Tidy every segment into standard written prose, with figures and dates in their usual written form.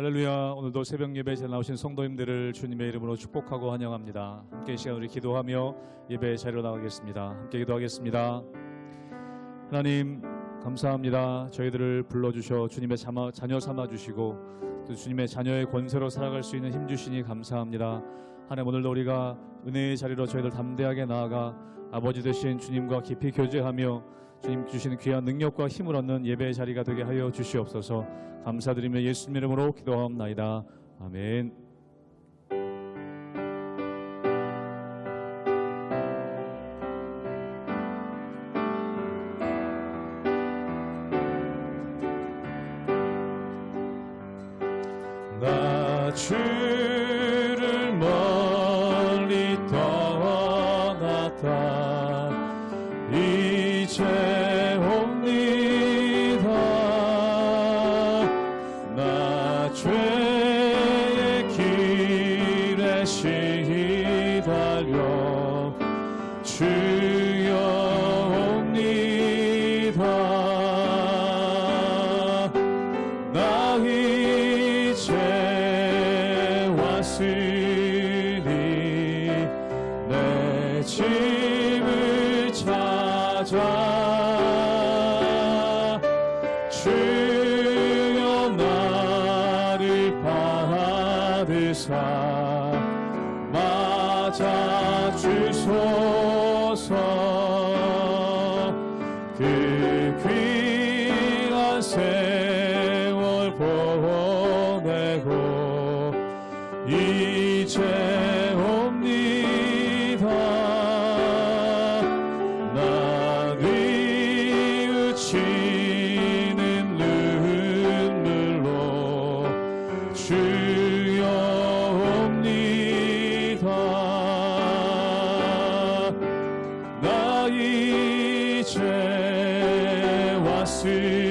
할렐루야. 오늘도 새벽 예배에 잘 나오신 성도님들을 주님의 이름으로 축복하고 환영합니다. 함께 이 시간 우리 기도하며 예배의 자리로 나가겠습니다. 함께 기도하겠습니다. 하나님 감사합니다. 저희들을 불러주셔 주님의 자녀 삼아주시고 또 주님의 자녀의 권세로 살아갈 수 있는 힘 주시니 감사합니다. 하나님 오늘도 우리가 은혜의 자리로 저희들 담대하게 나아가 아버지 되신 주님과 깊이 교제하며 주님 주시는 귀한 능력과 힘을 얻는 예배의 자리가 되게 하여 주시옵소서. 감사드리며 예수님 이름으로 기도하옵나이다. 아멘. 나 주를 멀리 떠났다 이제 옵니다. 나 죄의 길에 시달려 주여 옵니다. 나 이제 왔으니 내 집을 찾아 주여 나를 받으사 맞아 주소서. 그 귀한 세월 보내고 이제 옵니다. 나 뉘우치는 눈물로 주여 옵니다. 나 이제 왔으니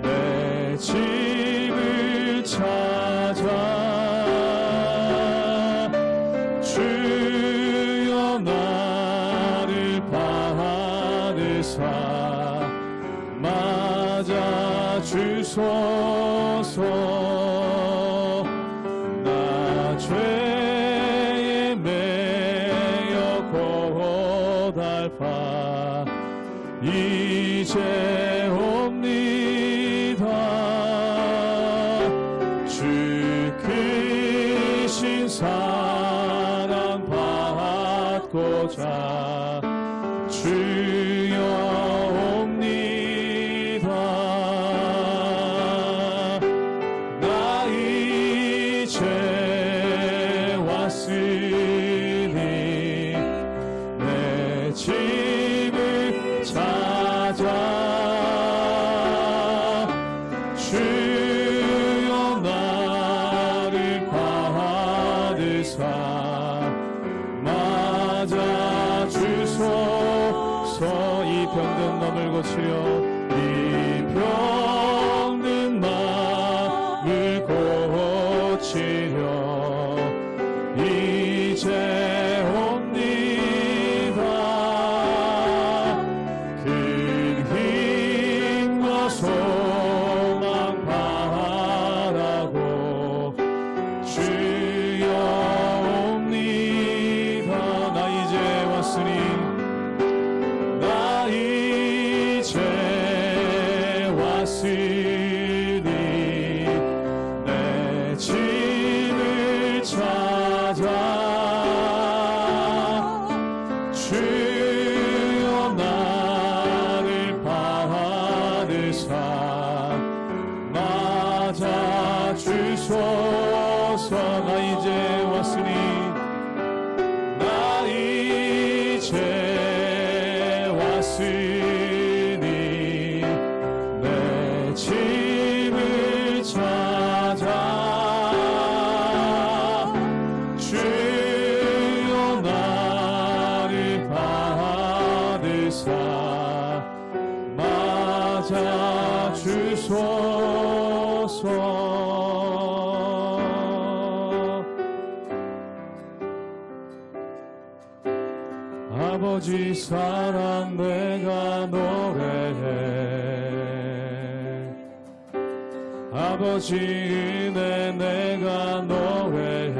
내 집을 찾아 주여 나를 받으사 맞아 주소서. 나 죄에 매여 고달파 이제 옵니다. 주 크신 사랑 받고자 주여 옵니다. 나 이제 왔으니 내 집을 찾아 주여 나를 받으사 맞아 주소서. 이 병든 마음을 고치려 이 병든 마음을 고치려 이제 옵니다. 큰 힘과 소망 바라고 주여 옵니다. 나 이제 왔으니 나 이제 왔으니 내 집을 찾아 주여 나를 받으사 맞아 주소서. 나 이제 왔으니 나 이제 왔으니 내 집을 찾아 주여 나를 받으사 맞아 주소서. 아버지 사랑 내가 노래해 아버지 은혜 내가 노래해.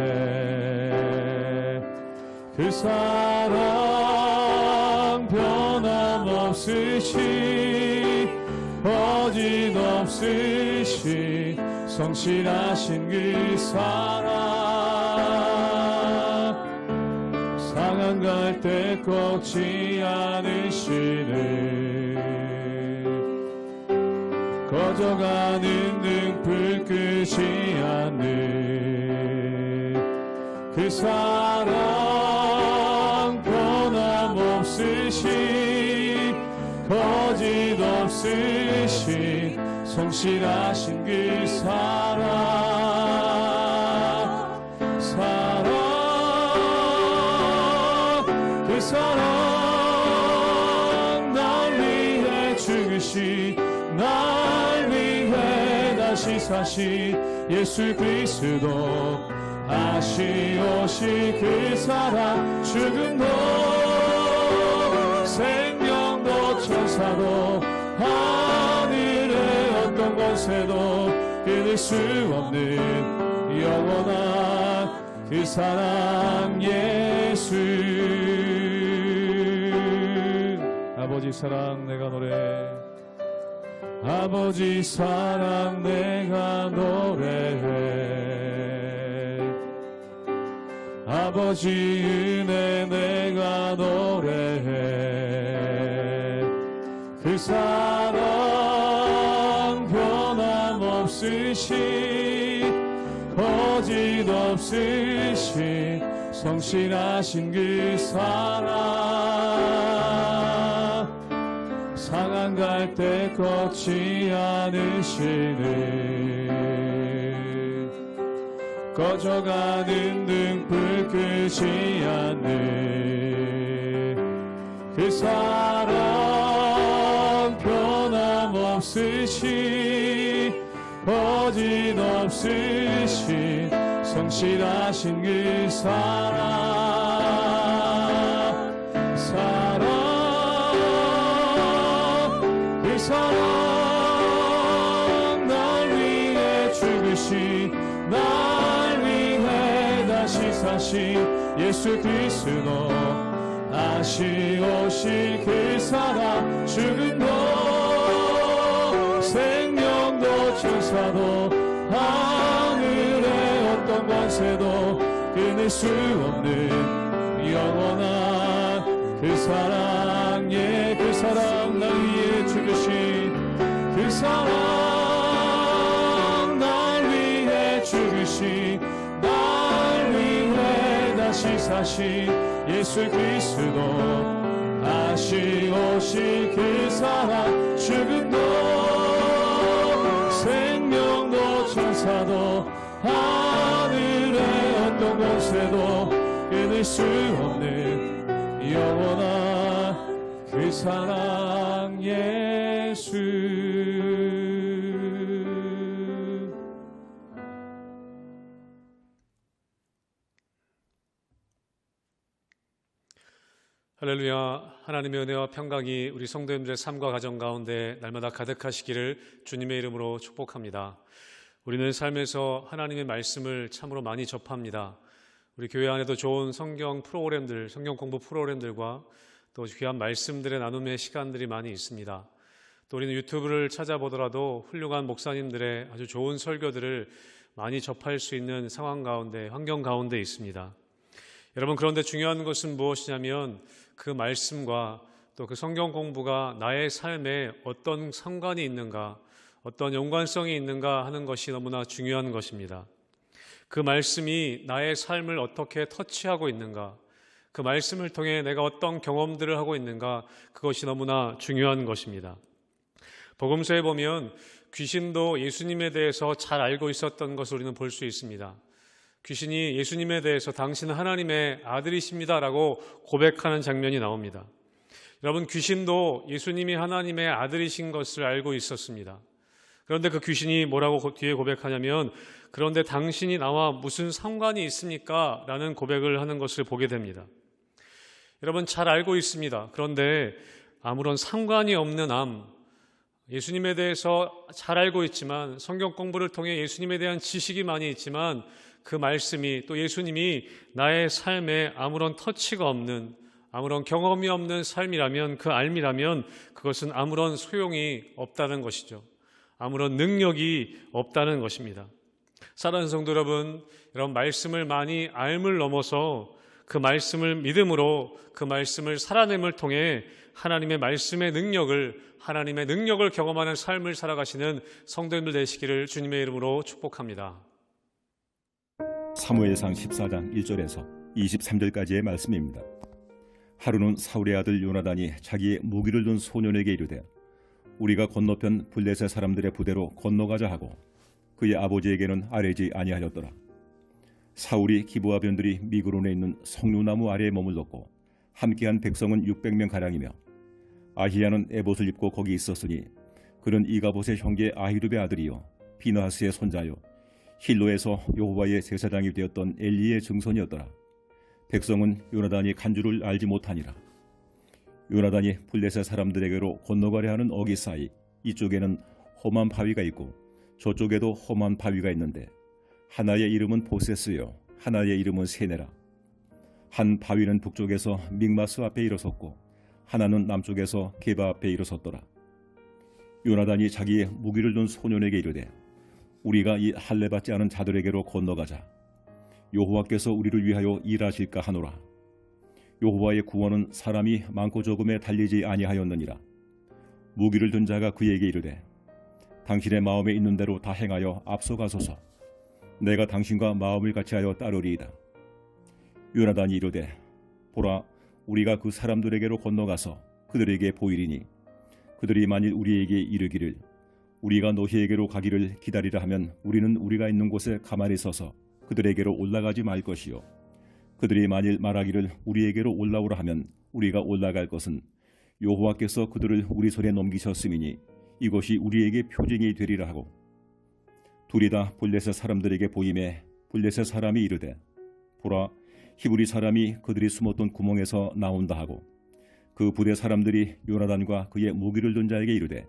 그 사랑 변함없으시 거짓없으시 성실하신 그 사랑 상한 갈 때 꺾지 않으시네. 꺼져가는 등불 끄지 않는 그 사랑 변함없으시 거짓없으시 성실하신 그 사랑 그 사랑 날 위해 죽으시 날 위해 다시 사시 예수 그리스도 다시 오실 그 사랑 죽음도 생명도 천사도 하늘의 어떤 권세도 끊을 수 없는 영원한 그 사랑 예수. 아버지 사랑 내가 노래해. 아버지 사랑 내가 노래해. 아버지 은혜 내가 노래해. 그 사랑 변함없으시 거짓없으시 성실하신 그 사랑 상한 갈 때 꺾지 않으시네. 꺼져가는 등불 끄지 않는 그 사랑 변함없으시 거짓없으시 성실하신 그 사랑 그 사랑 날 위해 죽으시 날 위해 다시 사시 예수 그리스도 다시 오실 그 사랑 죽음도 생명도 천사도 하늘의 어떤 권세도 끊을 수 없는 영원한 그 사랑 그 사랑 날 위해 죽으신 그 사랑 날 위해 죽으신 날 위해 다시 사신 예수 그리스도 다시 오실 그 사랑 죽음도 생명도 천사도 하늘의 어떤 권세도 끊을 수 없는 영원한 그 사랑 예수. 할렐루야. 하나님의 은혜와 평강이 우리 성도님들의 삶과 가정 가운데 날마다 가득하시기를 주님의 이름으로 축복합니다. 우리는 삶에서 하나님의 말씀을 참으로 많이 접합니다. 우리 교회 안에도 좋은 성경 프로그램들, 성경 공부 프로그램들과 또 귀한 말씀들의 나눔의 시간들이 많이 있습니다. 또 우리는 유튜브를 찾아보더라도 훌륭한 목사님들의 아주 좋은 설교들을 많이 접할 수 있는 상황 가운데, 환경 가운데 있습니다. 여러분, 그런데 중요한 것은 무엇이냐면 그 말씀과 또 그 성경 공부가 나의 삶에 어떤 상관이 있는가, 어떤 연관성이 있는가 하는 것이 너무나 중요한 것입니다. 그 말씀이 나의 삶을 어떻게 터치하고 있는가, 그 말씀을 통해 내가 어떤 경험들을 하고 있는가, 그것이 너무나 중요한 것입니다. 복음서에 보면 귀신도 예수님에 대해서 잘 알고 있었던 것을 우리는 볼 수 있습니다. 귀신이 예수님에 대해서 당신은 하나님의 아들이십니다라고 고백하는 장면이 나옵니다. 여러분, 귀신도 예수님이 하나님의 아들이신 것을 알고 있었습니다. 그런데 그 귀신이 뭐라고 뒤에 고백하냐면, 그런데 당신이 나와 무슨 상관이 있습니까? 라는 고백을 하는 것을 보게 됩니다. 여러분, 잘 알고 있습니다. 그런데 아무런 상관이 없는 예수님에 대해서 잘 알고 있지만, 성경 공부를 통해 예수님에 대한 지식이 많이 있지만, 그 말씀이, 또 예수님이 나의 삶에 아무런 터치가 없는, 아무런 경험이 없는 삶이라면, 그 알미라면 그것은 아무런 소용이 없다는 것이죠. 아무런 능력이 없다는 것입니다. 사랑하는 성도 여러분, 이런 말씀을 많이 알물 넘어서 그 말씀을 믿음으로, 그 말씀을 살아냄을 통해 하나님의 말씀의 능력을, 하나님의 능력을 경험하는 삶을 살아가시는 성도님들 되시기를 주님의 이름으로 축복합니다. 사무엘상 14장 1절에서 23절까지의 말씀입니다. 하루는 사울의 아들 요나단이 자기의 무기를 든 소년에게 이르되 우리가 건너편 블레셋 사람들의 부대로 건너가자 하고 그의 아버지에게는 아뢰지 아니하였더라. 사울이 기브아 변들이 미그론에 있는 석류나무 아래에 머물렀고 함께한 백성은 600명 가량이며 아히야는 에봇을 입고 거기 있었으니 그는 이가봇의 형제 아히룹의 아들이요 비느하스의 손자요 실로에서 여호와의 제사장이 되었던 엘리의 증손이었더라. 백성은 요나단이 간 줄을 알지 못하니라. 요나단이 블레셋 사람들에게로 건너가려 하는 어기 사이 이쪽에는 험한 바위가 있고 저쪽에도 험한 바위가 있는데 하나의 이름은 보세스요 하나의 이름은 세네라. 한 바위는 북쪽에서 믹마스 앞에 일어섰고 하나는 남쪽에서 게바 앞에 일어섰더라. 요나단이 자기의 무기를 든 소년에게 이르되 우리가 이 할례 받지 않은 자들에게로 건너가자. 여호와께서 우리를 위하여 일하실까 하노라. 여호와의 구원은 사람이 많고 적음에 달리지 아니하였느니라. 무기를 든 자가 그에게 이르되 당신의 마음에 있는 대로 다 행하여 앞서가소서. 내가 당신과 마음을 같이하여 따르리이다. 요나단이 이르되 보라 우리가 그 사람들에게로 건너가서 그들에게 보이리니 그들이 만일 우리에게 이르기를 우리가 너희에게로 가기를 기다리라 하면 우리는 우리가 있는 곳에 가만히 서서 그들에게로 올라가지 말 것이요 그들이 만일 말하기를 우리에게로 올라오라 하면 우리가 올라갈 것은 여호와께서 그들을 우리 손에 넘기셨음이니 이것이 우리에게 표징이 되리라 하고 둘이 다 블레셋 사람들에게 보임에 블레셋 사람이 이르되 보라 히브리 사람이 그들이 숨었던 구멍에서 나온다 하고 그 부대 사람들이 요나단과 그의 무기를 든 자에게 이르되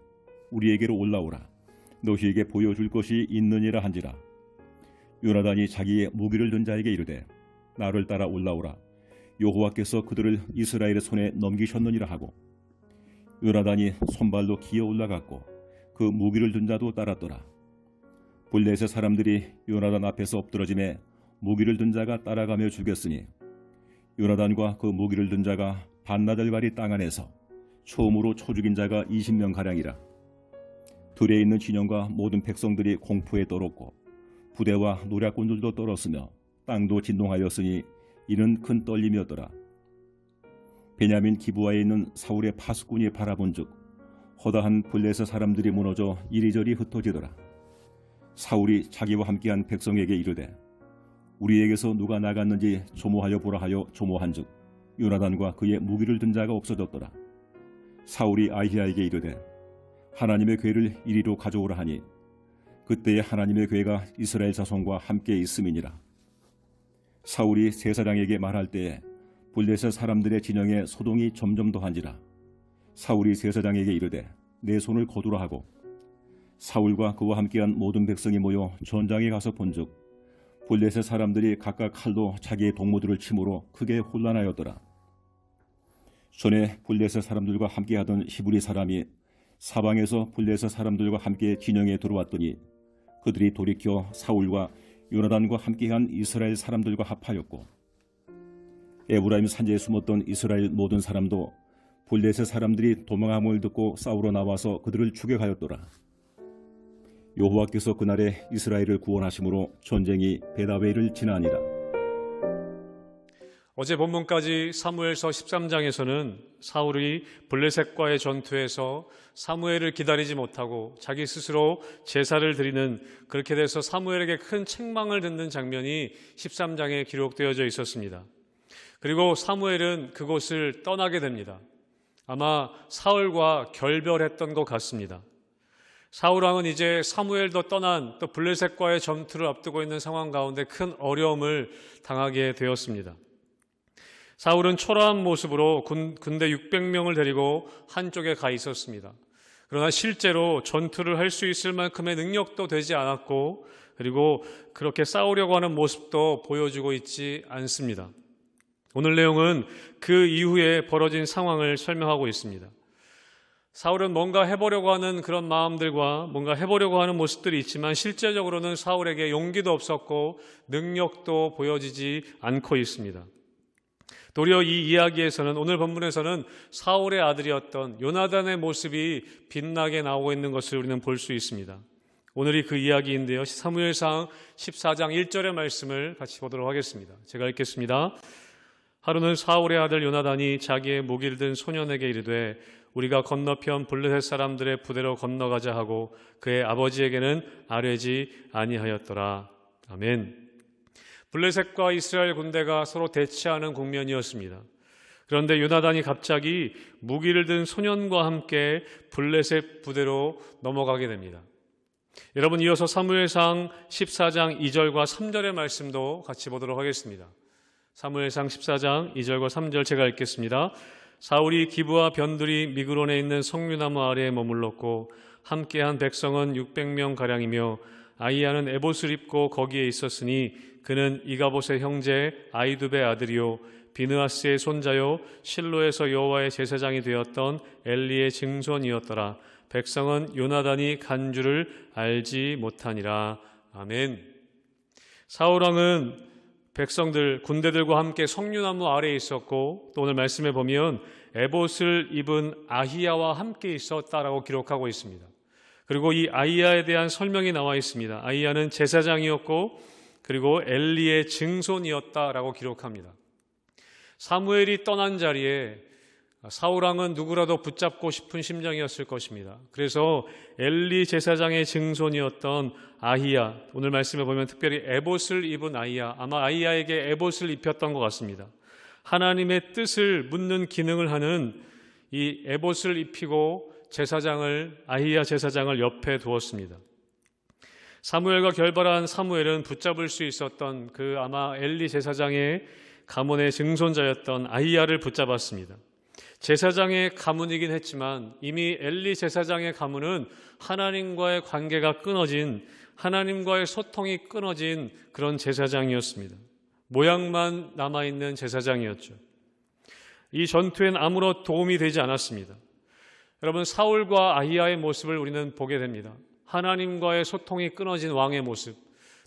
우리에게로 올라오라 너희에게 보여줄 것이 있느니라 한지라. 요나단이 자기의 무기를 든 자에게 이르되 나를 따라 올라오라 여호와께서 그들을 이스라엘의 손에 넘기셨느니라 하고 요나단이 손발로 기어 올라갔고 그 무기를 든 자도 따랐더라. 블레셋 사람들이 요나단 앞에서 엎드러짐에 무기를 든 자가 따라가며 죽였으니 요나단과 그 무기를 든 자가 반나절가리 땅 안에서 처음으로 쳐 죽인 자가 20명 가량이라. 들에 있는 진영과 모든 백성들이 공포에 떨었고 부대와 노략군들도 떨었으며 땅도 진동하였으니 이는 큰 떨림이었더라. 베냐민 기브아에 있는 사울의 파수꾼이 바라본즉 허다한 블레셋 사람들이 무너져 이리저리 흩어지더라. 사울이 자기와 함께한 백성에게 이르되 우리에게서 누가 나갔는지 조모하여 보라 하여 조모한즉 요나단과 그의 무기를 든 자가 없어졌더라. 사울이 아히야에게 이르되 하나님의 궤를 이리로 가져오라 하니 그때에 하나님의 궤가 이스라엘 자손과 함께 있음이니라. 사울이 제사장에게 말할 때에 블레셋 사람들의 진영에 소동이 점점 더한지라. 사울이 제사장에게 이르되 내 손을 거두라 하고 사울과 그와 함께한 모든 백성이 모여 전장에 가서 본즉 블레셋 사람들이 각각 칼로 자기의 동무들을 치므로 크게 혼란하였더라. 전에 블레셋 사람들과 함께하던 히브리 사람이 사방에서 블레셋 사람들과 함께 진영에 들어왔더니 그들이 돌이켜 사울과 요나단과 함께한 이스라엘 사람들과 합하였고 에브라임 산지에 숨었던 이스라엘 모든 사람도 블레셋 사람들이 도망함을 듣고 싸우러 나와서 그들을 추격하였더라. 여호와께서 그날에 이스라엘을 구원하심으로 전쟁이 베다웨를 지나니라. 어제 본문까지 사무엘서 13장에서는 사울이 블레셋과의 전투에서 사무엘을 기다리지 못하고 자기 스스로 제사를 드리는, 그렇게 돼서 사무엘에게 큰 책망을 듣는 장면이 13장에 기록되어져 있었습니다. 그리고 사무엘은 그곳을 떠나게 됩니다. 아마 사울과 결별했던 것 같습니다. 사울 왕은 이제 사무엘도 떠난 또 블레셋과의 전투를 앞두고 있는 상황 가운데 큰 어려움을 당하게 되었습니다. 사울은 초라한 모습으로 군대 600명을 데리고 한쪽에 가 있었습니다. 그러나 실제로 전투를 할 수 있을 만큼의 능력도 되지 않았고, 그리고 그렇게 싸우려고 하는 모습도 보여주고 있지 않습니다. 오늘 내용은 그 이후에 벌어진 상황을 설명하고 있습니다. 사울은 뭔가 해보려고 하는 그런 마음들과 뭔가 해보려고 하는 모습들이 있지만 실제적으로는 사울에게 용기도 없었고 능력도 보여지지 않고 있습니다. 도리어 이 이야기에서는, 오늘 본문에서는 사울의 아들이었던 요나단의 모습이 빛나게 나오고 있는 것을 우리는 볼 수 있습니다. 오늘이 그 이야기인데요. 사무엘상 14장 1절의 말씀을 같이 보도록 하겠습니다. 제가 읽겠습니다. 하루는 사울의 아들 요나단이 자기의 무기를 든 소년에게 이르되 우리가 건너편 블레셋 사람들의 부대로 건너가자 하고 그의 아버지에게는 아뢰지 아니하였더라. 아멘. 블레셋과 이스라엘 군대가 서로 대치하는 국면이었습니다. 그런데 요나단이 갑자기 무기를 든 소년과 함께 블레셋 부대로 넘어가게 됩니다. 여러분, 이어서 사무엘상 14장 2절과 3절의 말씀도 같이 보도록 하겠습니다. 사무엘상 14장 2절과 3절 제가 읽겠습니다. 사울이 기브와 변두리 미그론에 있는 석류나무 아래에 머물렀고 함께한 백성은 600명 가량이며 아이야는 에봇을 입고 거기에 있었으니 그는 이가봇의 형제 아이두베의 아들이요 비느하스의 손자요 실로에서 여호와의 제사장이 되었던 엘리의 증손이었더라. 백성은 요나단이 간 줄을 알지 못하니라. 아멘. 사울왕은 백성들, 군대들과 함께 석류나무 아래에 있었고 또 오늘 말씀에 보면 에봇을 입은 아히야와 함께 있었다라고 기록하고 있습니다. 그리고 이 아히야에 대한 설명이 나와 있습니다. 아히야는 제사장이었고 그리고 엘리의 증손이었다라고 기록합니다. 사무엘이 떠난 자리에 사울왕은 누구라도 붙잡고 싶은 심정이었을 것입니다. 그래서 엘리 제사장의 증손이었던 아히야, 오늘 말씀에 보면 특별히 에봇을 입은 아히야, 아마 아히야에게 에봇을 입혔던 것 같습니다. 하나님의 뜻을 묻는 기능을 하는 이 에봇을 입히고 아히야 제사장을 옆에 두었습니다. 사무엘과 결발한 사무엘은 붙잡을 수 있었던 그 아마 엘리 제사장의 가문의 증손자였던 아히야를 붙잡았습니다. 제사장의 가문이긴 했지만 이미 엘리 제사장의 가문은 하나님과의 관계가 끊어진, 하나님과의 소통이 끊어진 그런 제사장이었습니다. 모양만 남아있는 제사장이었죠. 이 전투엔 아무런 도움이 되지 않았습니다. 여러분, 사울과 아히야의 모습을 우리는 보게 됩니다. 하나님과의 소통이 끊어진 왕의 모습,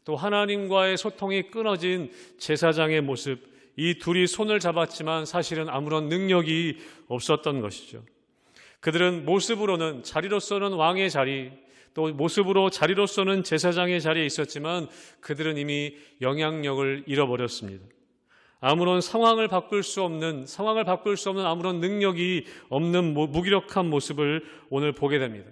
또 하나님과의 소통이 끊어진 제사장의 모습, 이 둘이 손을 잡았지만 사실은 아무런 능력이 없었던 것이죠. 그들은 모습으로는, 자리로서는 왕의 자리, 또 모습으로 자리로서는 제사장의 자리에 있었지만 그들은 이미 영향력을 잃어버렸습니다. 아무런 상황을 바꿀 수 없는 아무런 능력이 없는 무기력한 모습을 오늘 보게 됩니다.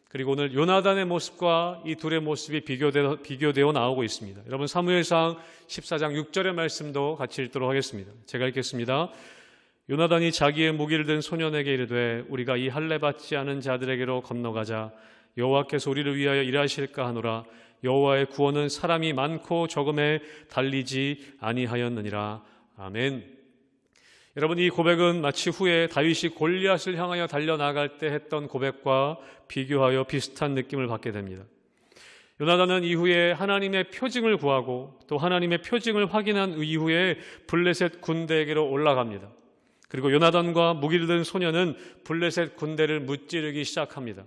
그리고 오늘 요나단의 모습과 이 둘의 모습이 비교되어 나오고 있습니다. 여러분, 사무엘상 14장 6절의 말씀도 같이 읽도록 하겠습니다. 제가 읽겠습니다. 요나단이 자기의 무기를 든 소년에게 이르되 우리가 이 할례 받지 않은 자들에게로 건너가자. 여호와께서 우리를 위하여 일하실까 하노라. 여호와의 구원은 사람이 많고 적음에 달리지 아니하였느니라. 아멘. 여러분, 이 고백은 마치 후에 다윗이 골리앗을 향하여 달려나갈 때 했던 고백과 비교하여 비슷한 느낌을 받게 됩니다. 요나단은 이후에 하나님의 표징을 구하고 또 하나님의 표징을 확인한 이후에 블레셋 군대에게로 올라갑니다. 그리고 요나단과 무기를 든 소년은 블레셋 군대를 무찌르기 시작합니다.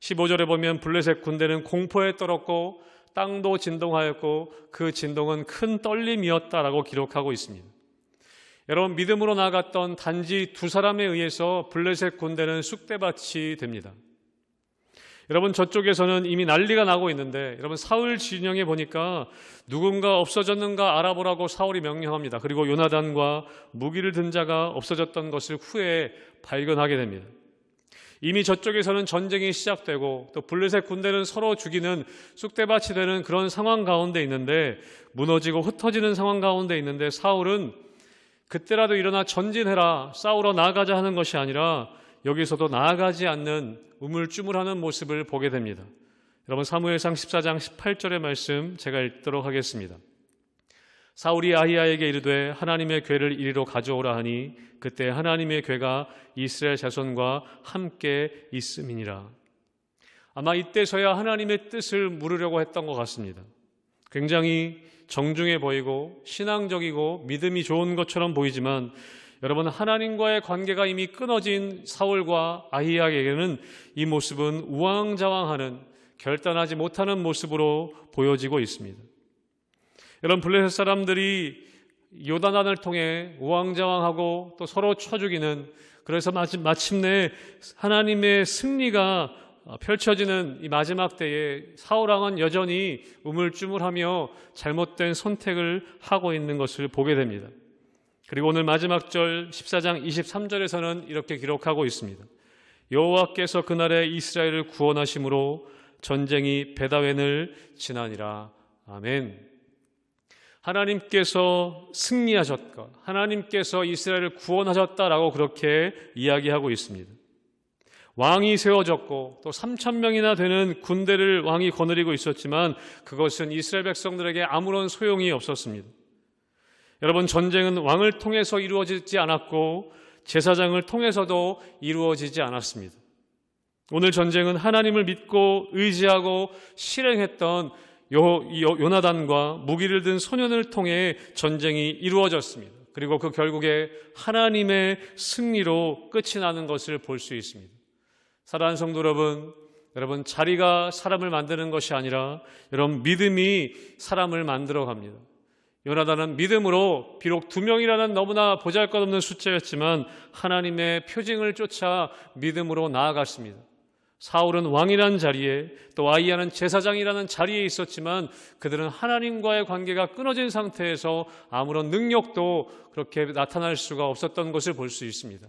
15절에 보면 블레셋 군대는 공포에 떨었고 땅도 진동하였고 그 진동은 큰 떨림이었다라고 기록하고 있습니다. 여러분, 믿음으로 나갔던 단지 두 사람에 의해서 블레셋 군대는 쑥대밭이 됩니다. 여러분, 저쪽에서는 이미 난리가 나고 있는데 여러분, 사울 진영에 보니까 누군가 없어졌는가 알아보라고 사울이 명령합니다. 그리고 요나단과 무기를 든 자가 없어졌던 것을 후에 발견하게 됩니다. 이미 저쪽에서는 전쟁이 시작되고 또 블레셋 군대는 서로 죽이는 쑥대밭이 되는 그런 상황 가운데 있는데, 무너지고 흩어지는 상황 가운데 있는데 사울은 그때라도 일어나 전진해라, 싸우러 나아가자 하는 것이 아니라 여기서도 나아가지 않는 우물쭈물하는 모습을 보게 됩니다. 여러분, 사무엘상 14장 18절의 말씀 제가 읽도록 하겠습니다. 사울이 아히야에게 이르되 하나님의 궤를 이리로 가져오라 하니 그때 하나님의 궤가 이스라엘 자손과 함께 있음이니라. 아마 이때서야 하나님의 뜻을 물으려고 했던 것 같습니다. 굉장히 정중해 보이고 신앙적이고 믿음이 좋은 것처럼 보이지만 여러분, 하나님과의 관계가 이미 끊어진 사울과 아히야에게는 이 모습은 우왕좌왕하는, 결단하지 못하는 모습으로 보여지고 있습니다. 여러분, 블레셋 사람들이 요단강을 통해 우왕좌왕하고 또 서로 쳐 죽이는, 그래서 마침내 하나님의 승리가 펼쳐지는 이 마지막 때에 사울왕은 여전히 우물쭈물하며 잘못된 선택을 하고 있는 것을 보게 됩니다. 그리고 오늘 마지막 절 14장 23절에서는 이렇게 기록하고 있습니다. 여호와께서 그날에 이스라엘을 구원하심으로 전쟁이 베다웬을 지나니라. 아멘. 하나님께서 승리하셨다, 하나님께서 이스라엘을 구원하셨다라고 그렇게 이야기하고 있습니다. 왕이 세워졌고 또 3,000명이나 되는 군대를 왕이 거느리고 있었지만 그것은 이스라엘 백성들에게 아무런 소용이 없었습니다. 여러분, 전쟁은 왕을 통해서 이루어지지 않았고 제사장을 통해서도 이루어지지 않았습니다. 오늘 전쟁은 하나님을 믿고 의지하고 실행했던 요나단과 무기를 든 소년을 통해 전쟁이 이루어졌습니다. 그리고 그 결국에 하나님의 승리로 끝이 나는 것을 볼 수 있습니다. 사랑하는 성도 여러분, 자리가 사람을 만드는 것이 아니라 여러분, 믿음이 사람을 만들어 갑니다. 요나단은 믿음으로 비록 2명이라는 너무나 보잘것없는 숫자였지만 하나님의 표징을 쫓아 믿음으로 나아갔습니다. 사울은 왕이라는 자리에, 또 아히야는 제사장이라는 자리에 있었지만 그들은 하나님과의 관계가 끊어진 상태에서 아무런 능력도 그렇게 나타날 수가 없었던 것을 볼 수 있습니다.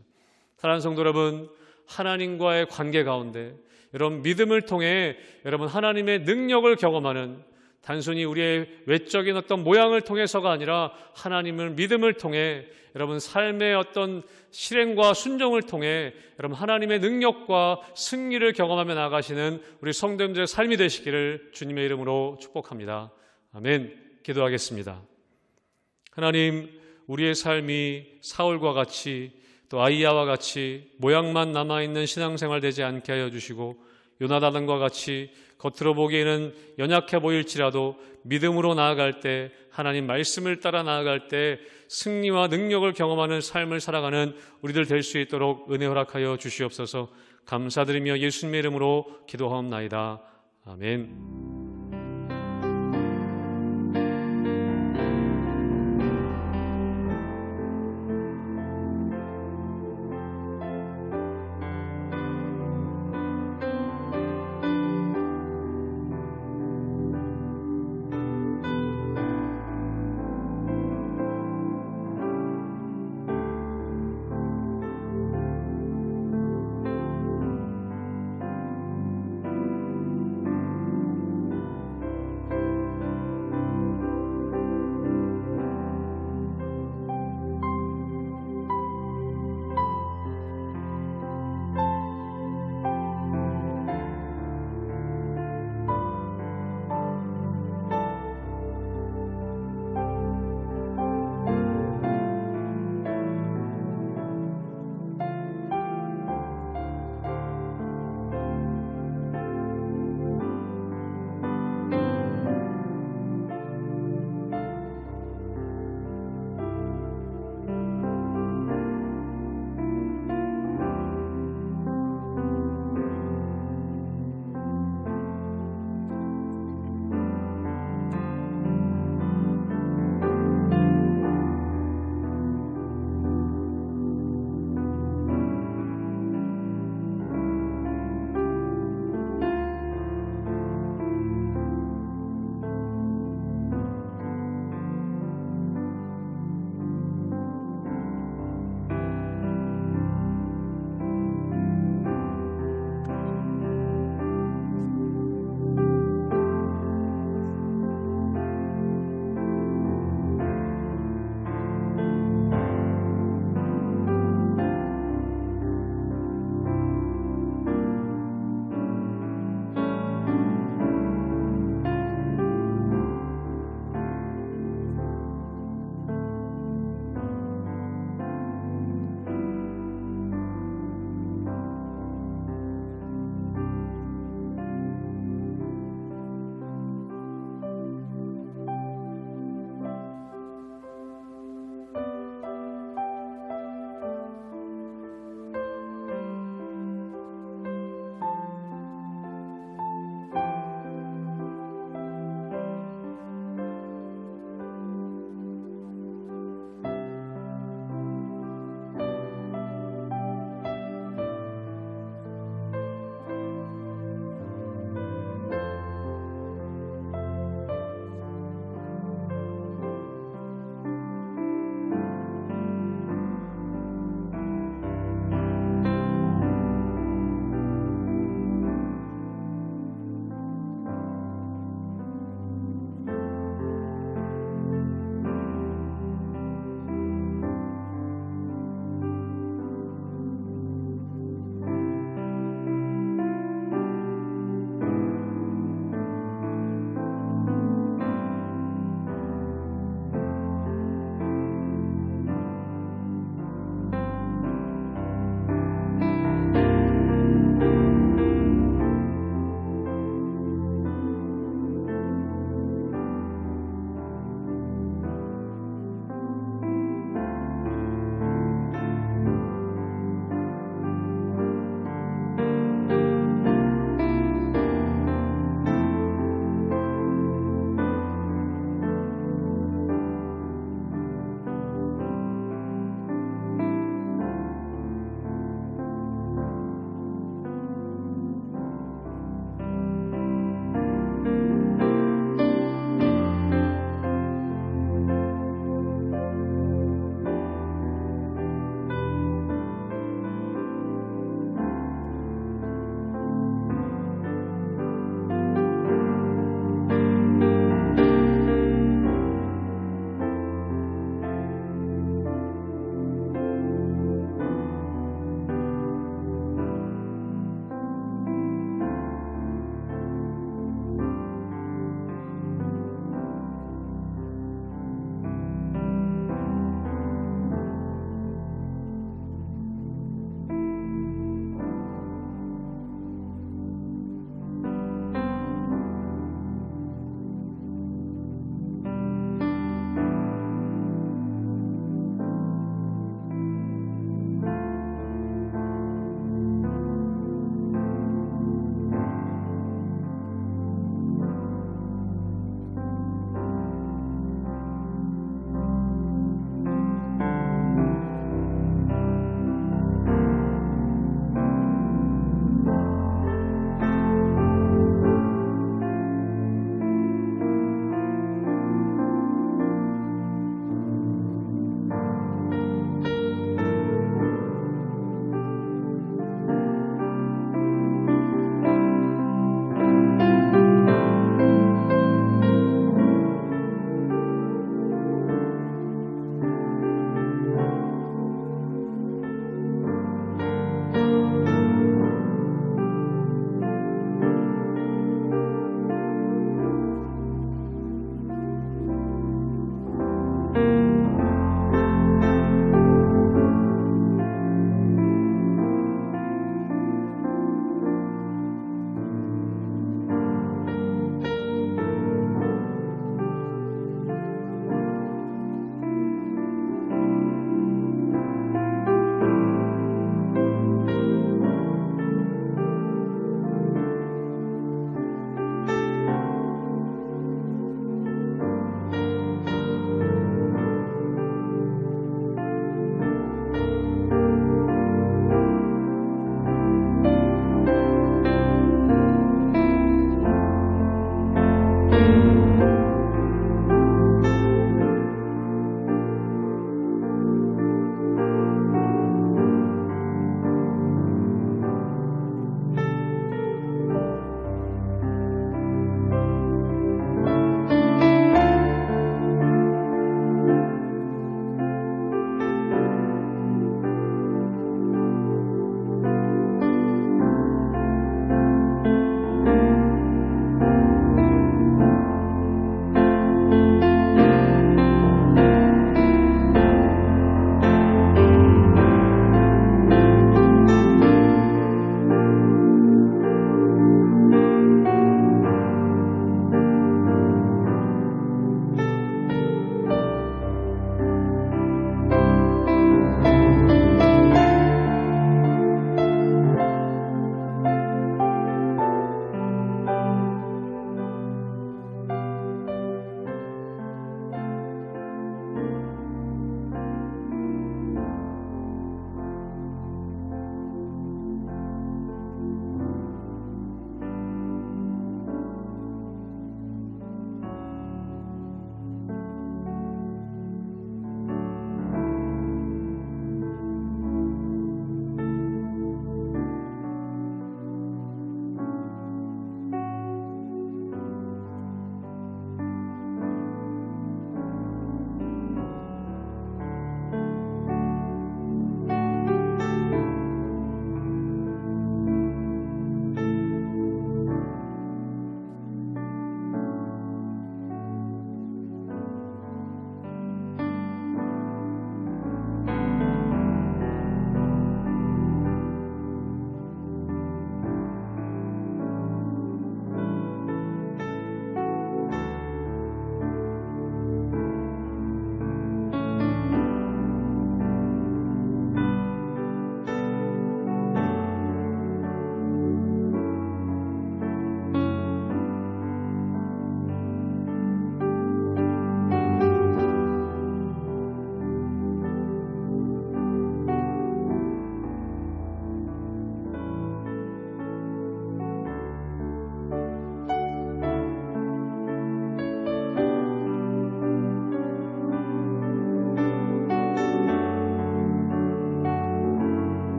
사랑하는 성도 여러분, 하나님과의 관계 가운데 여러분, 믿음을 통해 여러분 하나님의 능력을 경험하는, 단순히 우리의 외적인 어떤 모양을 통해서가 아니라 하나님을 믿음을 통해 여러분 삶의 어떤 실행과 순종을 통해 여러분 하나님의 능력과 승리를 경험하며 나아가시는 우리 성도님들의 삶이 되시기를 주님의 이름으로 축복합니다. 아멘. 기도하겠습니다. 하나님, 우리의 삶이 사울과 같이 또 아히야와 같이 모양만 남아있는 신앙생활 되지 않게 하여 주시고, 요나단과 같이 겉으로 보기에는 연약해 보일지라도 믿음으로 나아갈 때, 하나님 말씀을 따라 나아갈 때 승리와 능력을 경험하는 삶을 살아가는 우리들 될 수 있도록 은혜 허락하여 주시옵소서. 감사드리며 예수님의 이름으로 기도하옵나이다. 아멘.